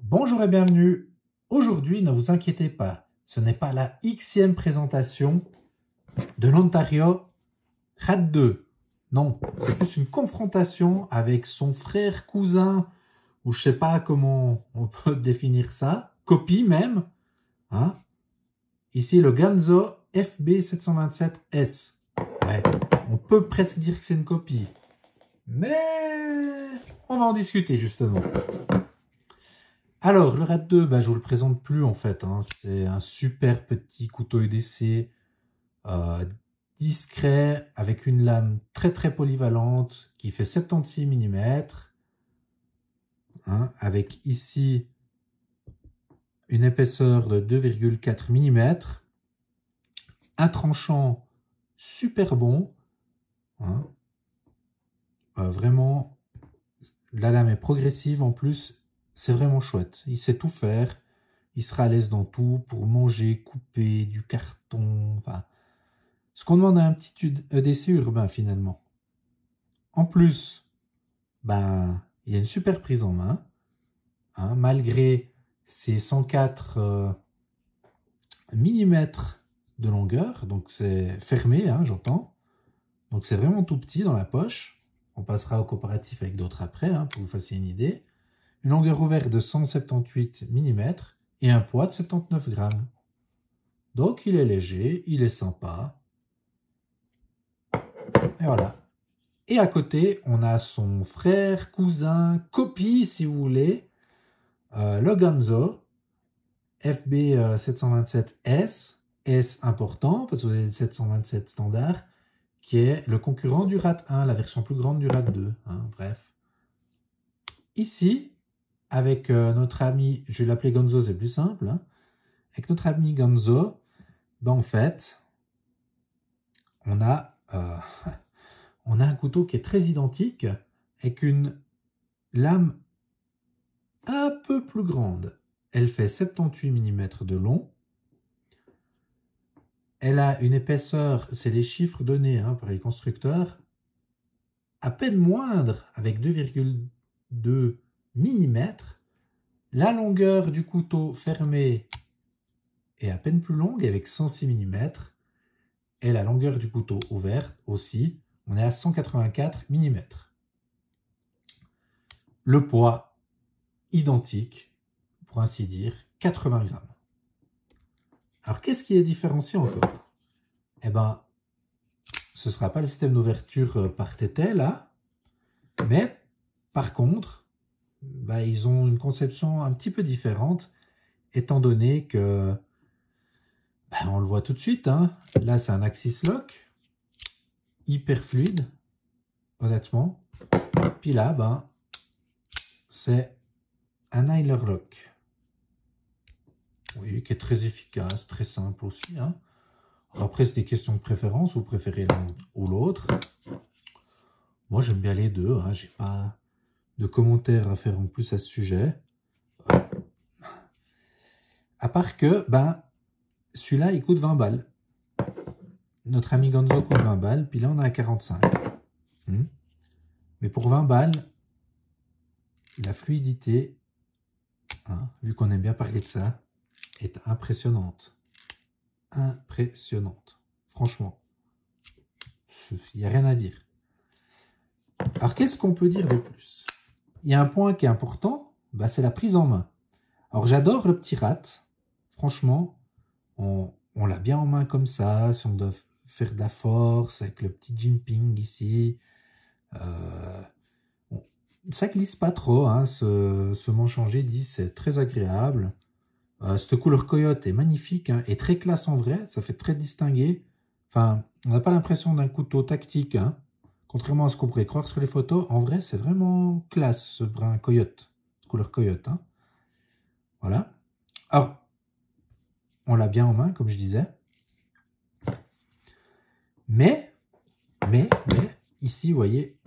Bonjour et bienvenue. Aujourd'hui, ne vous inquiétez pas, ce n'est pas la Xème présentation de l'Ontario RAT 2. Non, c'est plus une confrontation avec son frère, cousin, ou je sais pas comment on peut définir ça, copie même. Hein. Ici, le Ganzo FB727S. Ouais, on peut presque dire que c'est une copie. Mais on va en discuter justement. Alors, le RAT 2, je vous le présente plus en fait. Hein. C'est un super petit couteau EDC discret avec une lame très très polyvalente qui fait 76 mm. Hein, avec ici une épaisseur de 2,4 mm. Un tranchant super bon. Hein. Vraiment, la lame est progressive en plus. C'est vraiment chouette. Il sait tout faire. Il sera à l'aise dans tout pour manger, couper, du carton. Enfin, ce qu'on demande à un petit EDC urbain finalement. En plus, il y a une super prise en main. Hein, malgré ses 104 mm de longueur. Donc c'est fermé, hein, j'entends. Donc c'est vraiment tout petit dans la poche. On passera au comparatif avec d'autres après, hein, pour que vous fassiez une idée. Une longueur ouverte de 178 mm et un poids de 79 grammes. Donc il est léger, il est sympa. Et voilà. Et à côté, on a son frère, cousin, copie si vous voulez, le Ganzo FB727S, S important parce que vous avez le 727 standard, qui est le concurrent du RAT 1, la version plus grande du RAT 2. Hein, bref. Ici, avec notre ami, je vais l'appeler Gonzo, c'est plus simple. Hein, avec notre ami Gonzo, en fait, on a un couteau qui est très identique, avec une lame un peu plus grande. Elle fait 78 mm de long. Elle a une épaisseur, c'est les chiffres donnés par les constructeurs, à peine moindre, avec 2,2 mm. La longueur du couteau fermé est à peine plus longue, avec 106 mm. Et la longueur du couteau ouvert aussi, on est à 184 mm. Le poids, identique, pour ainsi dire, 80 grammes. Alors, qu'est-ce qui est différencié encore? Eh bien, ce ne sera pas le système d'ouverture par tété, là, mais par contre, ils ont une conception un petit peu différente, étant donné que, on le voit tout de suite, hein, là c'est un Axis Lock, hyper fluide, honnêtement, puis là, c'est un Nyler Lock, oui, qui est très efficace, très simple aussi, hein. Après, c'est des questions de préférence, vous préférez l'un ou l'autre. Moi, j'aime bien les deux, hein, j'ai pas de commentaires à faire en plus à ce sujet. À part que, celui-là, il coûte 20 balles. Notre ami Gonzo coûte 20 balles, puis là, on a à 45. Mais pour 20 balles, la fluidité, hein, vu qu'on aime bien parler de ça, est impressionnante. Impressionnante. Franchement. Il n'y a rien à dire. Alors, qu'est-ce qu'on peut dire de plus? Il y a un point qui est important, c'est la prise en main. Alors, j'adore le petit rat. Franchement, on l'a bien en main comme ça. Si on doit faire de la force avec le petit jimping ici. Ça glisse pas trop. Hein, ce manche en G10, c'est très agréable. Cette couleur coyote est magnifique, hein, et très classe en vrai. Ça fait très distingué. Enfin, on n'a pas l'impression d'un couteau tactique. Hein. Contrairement à ce qu'on pourrait croire sur les photos, en vrai, c'est vraiment classe, ce brun coyote. Couleur coyote. Hein. Voilà. Alors, on l'a bien en main, comme je disais. Mais, ici, vous voyez,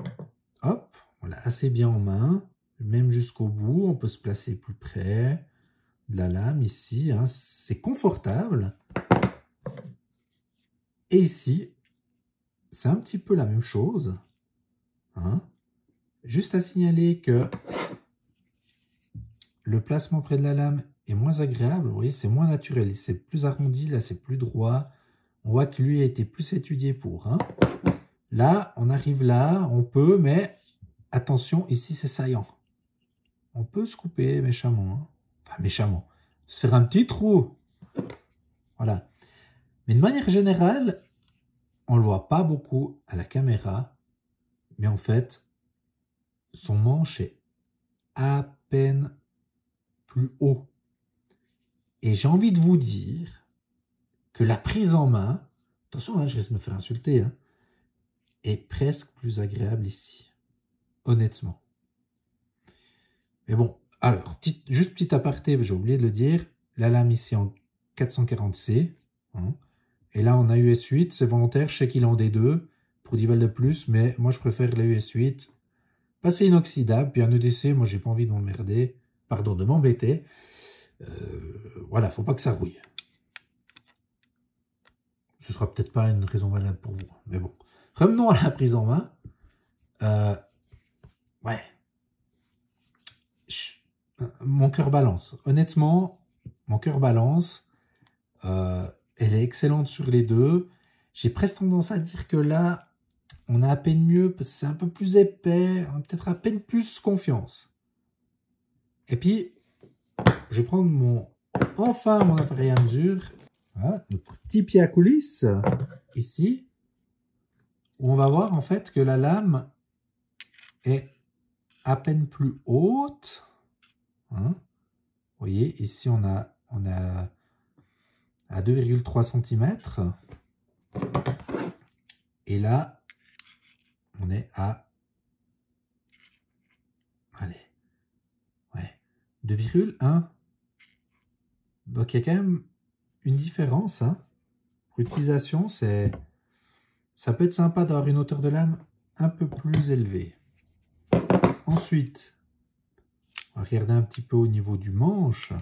hop, on l'a assez bien en main. Même jusqu'au bout, on peut se placer plus près de la lame ici. Hein, c'est confortable. Et ici, c'est un petit peu la même chose. Hein. Juste à signaler que le placement près de la lame est moins agréable. Vous voyez, c'est moins naturel. C'est plus arrondi, là c'est plus droit. On voit que lui a été plus étudié pour. Hein. Là, on arrive là, on peut, mais attention, ici c'est saillant. On peut se couper méchamment. Hein. Enfin, méchamment. Se faire un petit trou. Voilà. Mais de manière générale, on ne le voit pas beaucoup à la caméra. Mais en fait, son manche est à peine plus haut. Et j'ai envie de vous dire que la prise en main, attention, hein, je risque de me faire insulter, hein, est presque plus agréable ici. Honnêtement. Mais bon, alors, juste petit aparté, j'ai oublié de le dire, la lame ici en 440C, hein, et là on a US 8, c'est volontaire, je sais qu'il est en D2, pour 10 balles de plus, mais moi je préfère la US 8, passer inoxydable, puis un EDC, moi j'ai pas envie de m'emmerder, pardon, de m'embêter, voilà, faut pas que ça rouille. Ce sera peut-être pas une raison valable pour vous, mais bon. Revenons à la prise en main. Ouais. Mon cœur balance. Honnêtement, mon cœur balance. Elle est excellente sur les deux. J'ai presque tendance à dire que là, on a à peine mieux, parce que c'est un peu plus épais, on a peut-être à peine plus confiance. Et puis, je vais prendre enfin mon appareil à mesure. Voilà, notre petit pied à coulisse, ici, où on va voir en fait que la lame est à peine plus haute. Hein. Vous voyez, ici on a à 2,3 cm. Et là, on est à... Allez. Ouais. 2,1. Donc, il y a quand même une différence. Hein. Pour l'utilisation, ça peut être sympa d'avoir une hauteur de lame un peu plus élevée. Ensuite, on va regarder un petit peu au niveau du manche.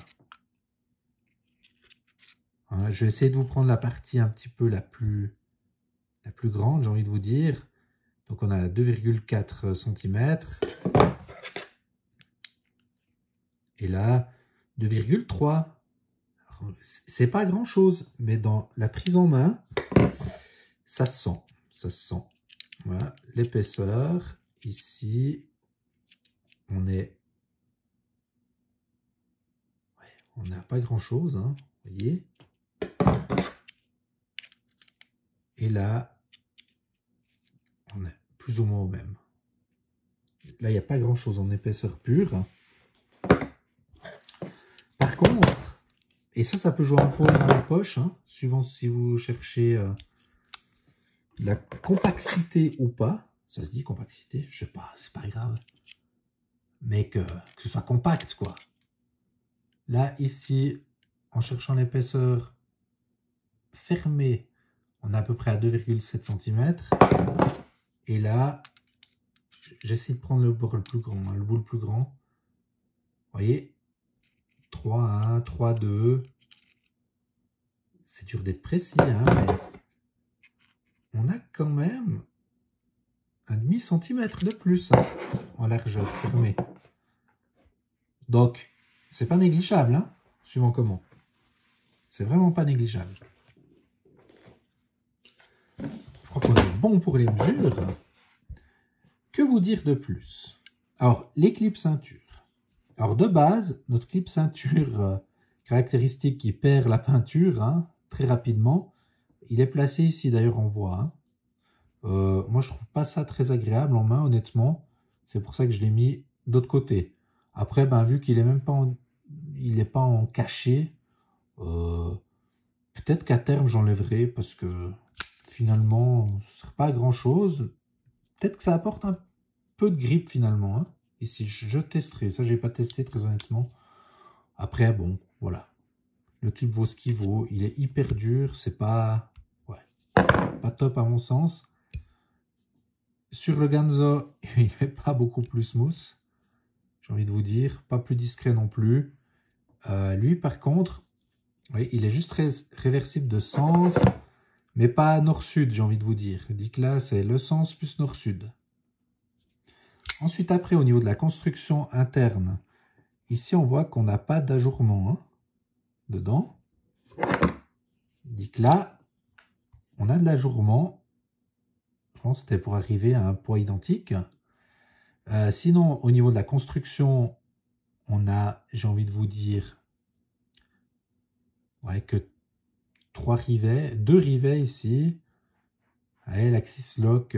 Voilà, je vais essayer de vous prendre la partie un petit peu la plus grande, j'ai envie de vous dire. Donc, on a 2,4 cm. Et là, 2,3. C'est pas grand chose, mais dans la prise en main, ça se sent. Ça se sent. Voilà, l'épaisseur. Ici, on est... Ouais, on n'a pas grand chose, hein, vous voyez. Et là, on est plus ou moins au même. Là, il n'y a pas grand chose en épaisseur pure. Par contre, et ça peut jouer un rôle dans la poche, hein, suivant si vous cherchez la compacité ou pas. Ça se dit compacité, je sais pas, c'est pas grave. Mais que ce soit compact, quoi. Là, ici, en cherchant l'épaisseur fermée, on est à peu près à 2,7 cm. Et là, j'essaie de prendre le bord le plus grand, hein, le bout le plus grand. Vous voyez, 3,1, 3,2. C'est dur d'être précis, hein, mais on a quand même un demi-centimètre de plus hein, en largeur fermée. Donc, c'est pas négligeable, hein, suivant comment. C'est vraiment pas négligeable. Je crois qu'on est bon pour les mesures. Que vous dire de plus? Alors, les clips ceinture. Alors, de base, notre clip ceinture caractéristique qui perd la peinture hein, très rapidement, il est placé ici, d'ailleurs, on voit. Hein. Moi, je trouve pas ça très agréable en main, honnêtement. C'est pour ça que je l'ai mis d'autre côté. Après, ben, vu qu'il est même pas en cachet, peut-être qu'à terme, j'enlèverai parce que finalement, ce ne sera pas grand-chose. Peut-être que ça apporte un peu de grippe finalement. Hein. Ici, je testerai. Ça, j'ai pas testé très honnêtement. Après, bon, voilà. Le clip vaut ce qu'il vaut. Il est hyper dur. C'est pas... Ouais. Pas top à mon sens. Sur le Ganzo, il n'est pas beaucoup plus smooth. J'ai envie de vous dire. Pas plus discret non plus. Lui, par contre, oui, il est juste réversible de sens. Mais pas nord-sud, j'ai envie de vous dire. Je dis que là, c'est le sens plus nord-sud. Ensuite, après, au niveau de la construction interne, Ici, on voit qu'on n'a pas d'ajourement hein, dedans. Il dit que là, on a de l'ajourement. Je pense que c'était pour arriver à un poids identique. Sinon, au niveau de la construction, on a, j'ai envie de vous dire, ouais, que 2 rivets ici. Ouais, l'axis lock,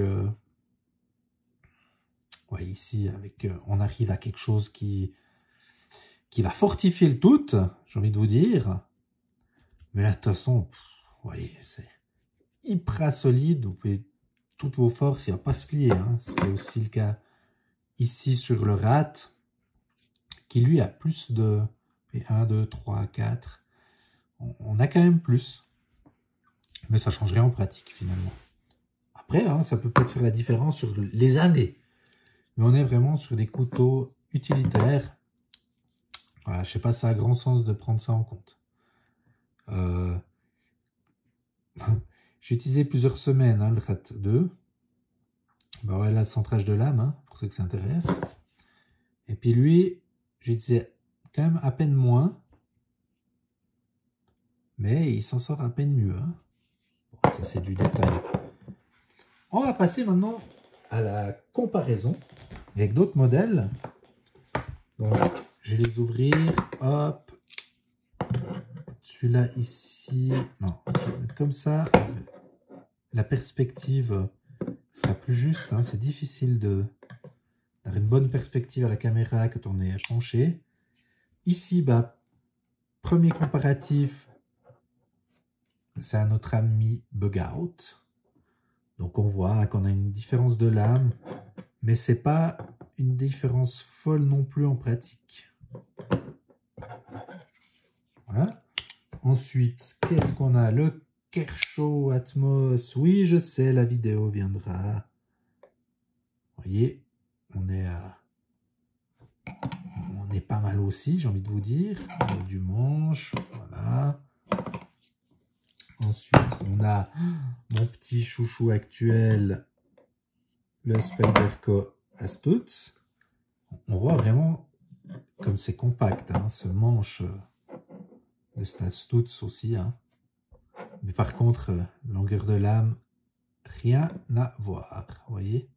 ouais, ici, avec, on arrive à quelque chose qui va fortifier le tout, j'ai envie de vous dire. Mais là, de toute façon, vous voyez, c'est hyper solide. Vous pouvez toutes vos forces, il ne va pas se plier. Hein. C'est aussi le cas ici sur le rat, qui lui a plus de 1, 2, 3, 4. On a quand même plus. Mais ça ne change rien en pratique, finalement. Après, hein, ça peut peut-être faire la différence sur les années. Mais on est vraiment sur des couteaux utilitaires. Voilà, je ne sais pas si ça a grand sens de prendre ça en compte. J'ai utilisé plusieurs semaines hein, le RAT 2. Bah ouais, là, le centrage de lame, hein, pour ceux que ça intéresse. Et puis lui, j'ai utilisé quand même à peine moins. Mais il s'en sort à peine mieux. Hein. Bon, ça, c'est du détail. On va passer maintenant à la comparaison avec d'autres modèles. Donc, je vais les ouvrir. Hop. Celui-là ici. Non, je vais mettre comme ça. La perspective sera plus juste. Hein. C'est difficile d'avoir une bonne perspective à la caméra quand on est penché. Ici, bah, premier comparatif, c'est à notre ami Bugout. Donc on voit hein, qu'on a une différence de lame, mais c'est pas une différence folle non plus en pratique. Voilà. Ensuite, qu'est-ce qu'on a? Le Kershaw Atmos. Oui, je sais, la vidéo viendra. Vous voyez, on est pas mal aussi, j'ai envie de vous dire. On a du manche, voilà. Ensuite, on a mon petit chouchou actuel, le Spyderco Astuts. On voit vraiment comme c'est compact, hein, ce manche de cet Astuts aussi. Hein. Mais par contre, longueur de lame, rien à voir. Vous voyez?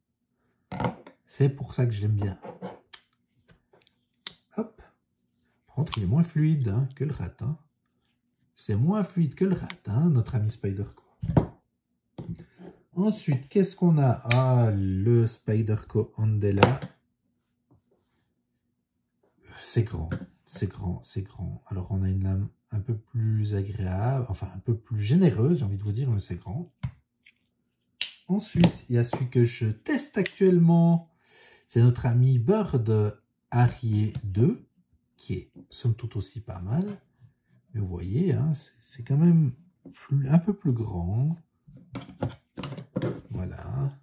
C'est pour ça que je l'aime bien. Hop. Par contre, il est moins fluide hein, que le rat. Hein. C'est moins fluide que le rat, hein, notre ami Spyderco. Ensuite, qu'est-ce qu'on a? Ah, le Spyderco Andela. C'est grand, c'est grand, c'est grand. Alors, on a une lame un peu plus agréable, enfin un peu plus généreuse, j'ai envie de vous dire, mais c'est grand. Ensuite, il y a celui que je teste actuellement. C'est notre ami Bird Harrier 2, qui est somme toute aussi pas mal. Mais vous voyez, hein, c'est quand même un peu plus grand. Voilà.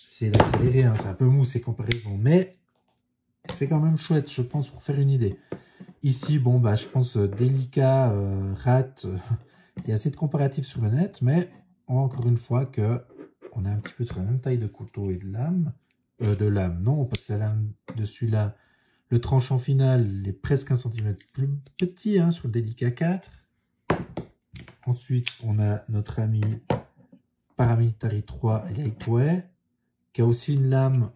C'est d'accélérer, hein, c'est un peu mou ces comparaisons, mais c'est quand même chouette, je pense, pour faire une idée. Ici, bon, bah, je pense délicat, rat, il y a assez de comparatifs sur le net, mais on voit encore une fois que on est un petit peu sur la même taille de couteau et de lame. Non, parce que la lame de celui-là, le tranchant final est presque 1 cm plus petit hein, sur le délicat 4. Ensuite, on a notre ami Paramilitary 3 Lightweight, qui a aussi une lame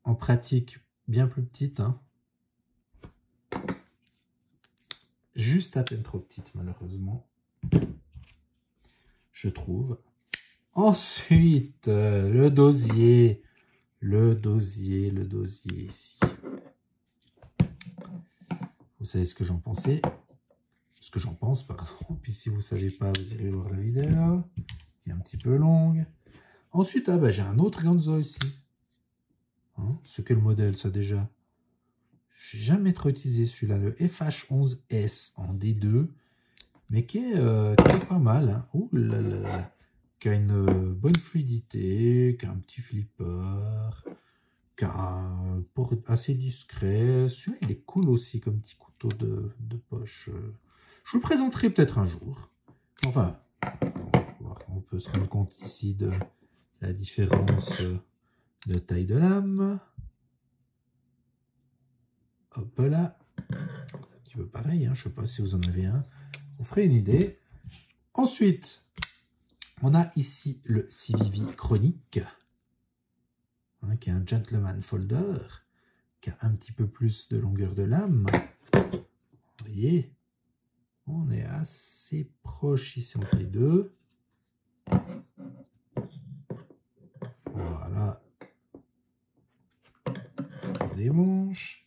en pratique bien plus petite. Hein. Juste à peine trop petite, malheureusement. Je trouve. Ensuite, le dosier. Le dosier ici. Vous savez ce que j'en pensais. Ce que j'en pense, pardon. Puis si vous ne savez pas, vous irez voir la vidéo. Qui est un petit peu longue. Ensuite, ah bah, j'ai un autre Ganzo ici. Hein, c'est quel modèle ça déjà? Je n'ai jamais trop utilisé celui-là, le FH11S en D2. Mais qui est pas mal. Hein. Ouh là là là. Qui a une bonne fluidité, qui a un petit flipper, qui a un port assez discret. Celui-là, il est cool aussi comme petit couteau de poche. Je vous le présenterai peut-être un jour. Enfin, on peut se rendre compte ici de la différence de taille de lame. Hop là. Un petit peu pareil, hein, je ne sais pas si vous en avez un. Vous ferez une idée. Ensuite, on a ici le CVV Chronique, hein, qui est un Gentleman Folder, qui a un petit peu plus de longueur de lame. Vous voyez, on est assez proche ici entre les deux. Voilà. Les manches.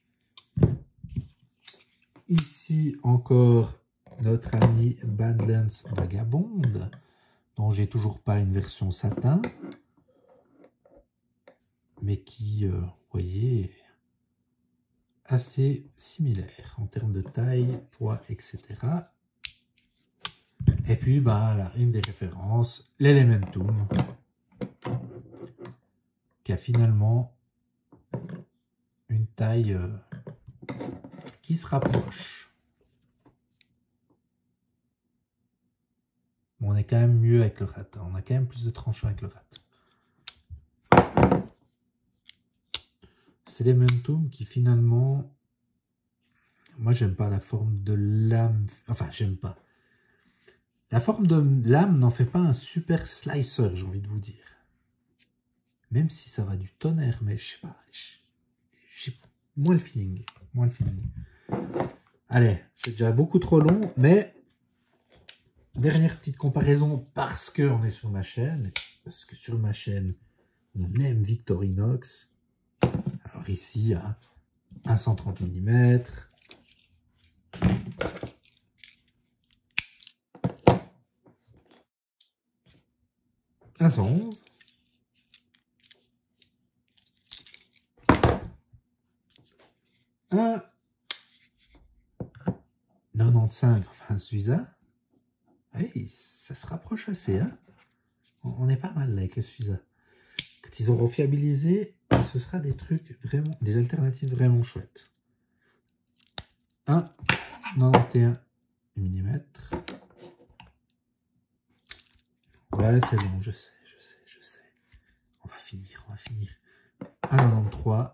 Ici encore notre ami Badlands Vagabond, dont j'ai toujours pas une version satin, mais qui, vous voyez, assez similaire en termes de taille, poids, etc. Et puis, bah, là, une des références, l'Elementum, qui a finalement une taille qui se rapproche. Bon, on est quand même mieux avec le rat, hein. On a quand même plus de tranchants avec le rat. C'est l'Elementum qui finalement... Moi, j'aime pas la forme de lame. Enfin, j'aime pas. La forme de lame n'en fait pas un super slicer, j'ai envie de vous dire. Même si ça va du tonnerre, mais je sais pas. J'ai moins le feeling. Moins le feeling. Allez, c'est déjà beaucoup trop long, mais dernière petite comparaison parce qu'on est sur ma chaîne. Parce que sur ma chaîne, on aime Victorinox. Alors ici, hein, un 130 mm. Un 111. Un 95, enfin Suiza. Oui, ça se rapproche assez, hein. On est pas mal là avec le Suiza. Quand ils auront fiabilisé, ce sera des trucs vraiment, des alternatives vraiment chouettes. 1,91 mm. Ouais, c'est bon, je sais. On va finir. 1,93.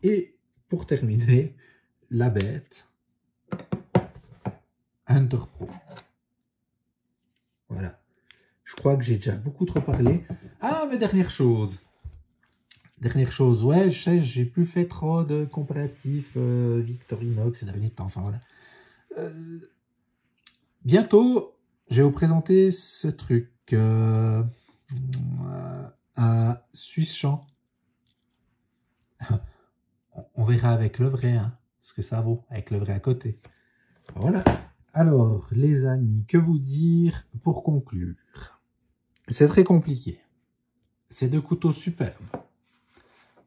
Et pour terminer, la bête, Hunter Pro. Voilà. Je crois que j'ai déjà beaucoup trop parlé. Ah, mais dernière chose, ouais, je sais, j'ai plus fait trop de comparatifs Victorinox ces derniers temps. Enfin voilà. Bientôt, je vais vous présenter ce truc. Un Suisse Champ. On verra avec le vrai, hein, ce que ça vaut, avec le vrai à côté. Voilà. Alors, les amis, que vous dire pour conclure? C'est très compliqué. C'est deux couteaux superbes.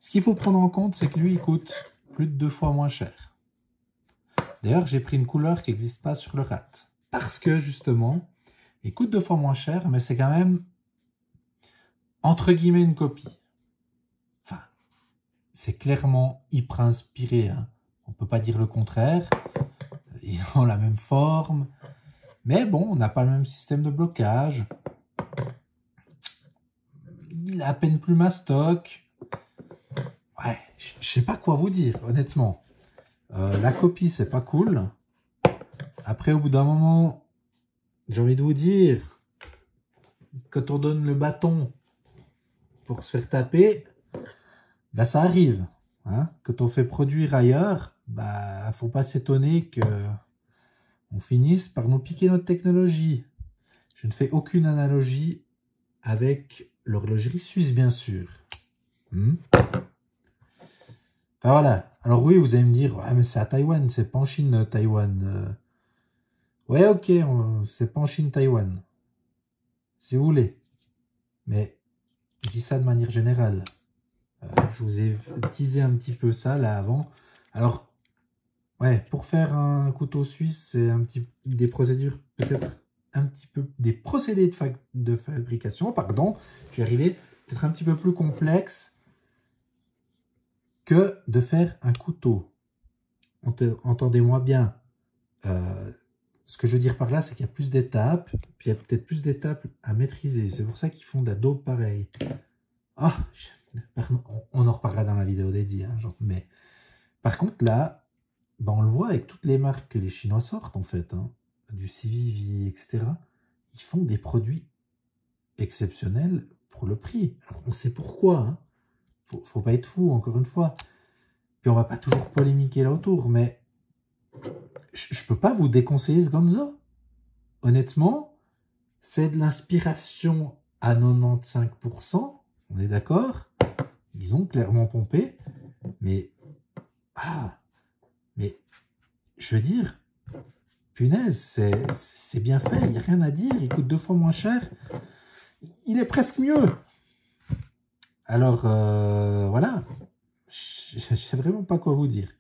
Ce qu'il faut prendre en compte, c'est que lui, il coûte plus de 2 fois moins cher. D'ailleurs, j'ai pris une couleur qui n'existe pas sur le rat. Parce que, justement, il coûte 2 fois moins cher, mais c'est quand même, entre guillemets, une copie. Enfin, c'est clairement hyper inspiré, hein. On ne peut pas dire le contraire. Ils ont la même forme. Mais bon, on n'a pas le même système de blocage. Il a à peine plus mastoc. Ouais, je sais pas quoi vous dire, honnêtement. La copie, c'est pas cool. Après, au bout d'un moment, j'ai envie de vous dire, quand on donne le bâton pour se faire taper, bah ça arrive. Hein. Quand on fait produire ailleurs, bah faut pas s'étonner que on finisse par nous piquer notre technologie. Je ne fais aucune analogie avec l'horlogerie suisse, bien sûr. Enfin voilà. Alors oui, vous allez me dire, ah, mais c'est à Taïwan, c'est pas en Chine, Taïwan. Ouais, ok, c'est pas en Chine, Taïwan. Si vous voulez. Mais je dis ça de manière générale. Je vous ai teasé un petit peu ça là avant. Alors, ouais, pour faire un couteau suisse, c'est des procédures peut-être un petit peu, des procédés de fabrication, pardon, je vais arriver, peut-être un petit peu plus complexe que de faire un couteau. Entendez-moi bien. Ce que je veux dire par là, c'est qu'il y a plus d'étapes, puis il y a peut-être plus d'étapes à maîtriser. C'est pour ça qu'ils font de la dope pareil. Ah, pardon, on en reparlera dans la vidéo dédiée. Hein, mais par contre, là, ben, on le voit avec toutes les marques que les Chinois sortent, en fait. Hein, du CVV, etc. Ils font des produits exceptionnels pour le prix. Alors, on sait pourquoi. Hein. Faut pas être fou, encore une fois. Puis on va pas toujours polémiquer là autour, mais je peux pas vous déconseiller ce Gonzo. Honnêtement, c'est de l'inspiration à 95%. On est d'accord? Ils ont clairement pompé. Mais, mais je veux dire, punaise, c'est bien fait. Il n'y a rien à dire. Il coûte 2 fois moins cher. Il est presque mieux. Alors, voilà. Je sais vraiment pas quoi vous dire.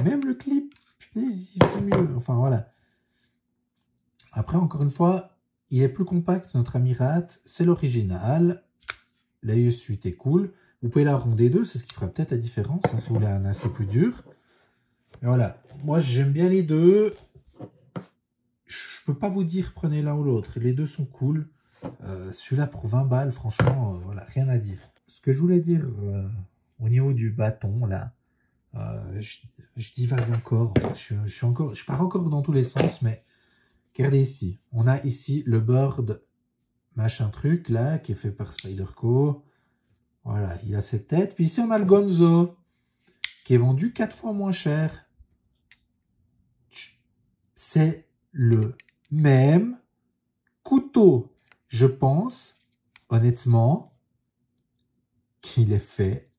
Même le clip, punaise, il fait mieux. Enfin, voilà. Après, encore une fois, il est plus compact, notre ami Rat. C'est l'original. La US8 est cool. Vous pouvez la rendre des deux, c'est ce qui fera peut-être la différence, hein, si vous voulez un assez plus dur. Et voilà. Moi, j'aime bien les deux. Je peux pas vous dire prenez l'un ou l'autre. Les deux sont cool. Celui-là pour 20 balles, franchement, voilà, rien à dire. Ce que je voulais dire au niveau du bâton, là, je divague encore. Je pars encore dans tous les sens, mais regardez ici. On a ici le board machin truc, là, qui est fait par Spyderco. Voilà, il a cette tête. Puis ici, on a le Gonzo, qui est vendu 4 fois moins cher. C'est le même couteau. Je pense, honnêtement, qu'il est fait.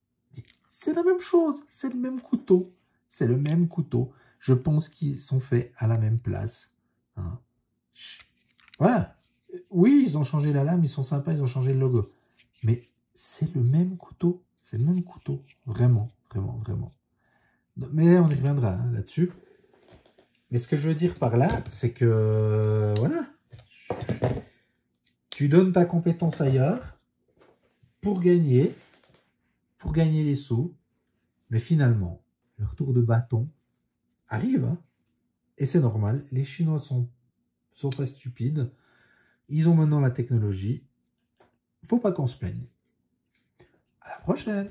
C'est la même chose. C'est le même couteau. C'est le même couteau. Je pense qu'ils sont faits à la même place. Hein. Voilà. Oui, ils ont changé la lame, ils sont sympas, ils ont changé le logo. Mais c'est le même couteau. C'est le même couteau. Vraiment, vraiment, vraiment. Mais on y reviendra hein, là-dessus. Mais ce que je veux dire par là, c'est que, voilà, tu donnes ta compétence ailleurs pour gagner les sous. Mais finalement, le retour de bâton arrive. Hein, et c'est normal. Les Chinois sont pas stupides. Ils ont maintenant la technologie. Faut pas qu'on se plaigne. À la prochaine.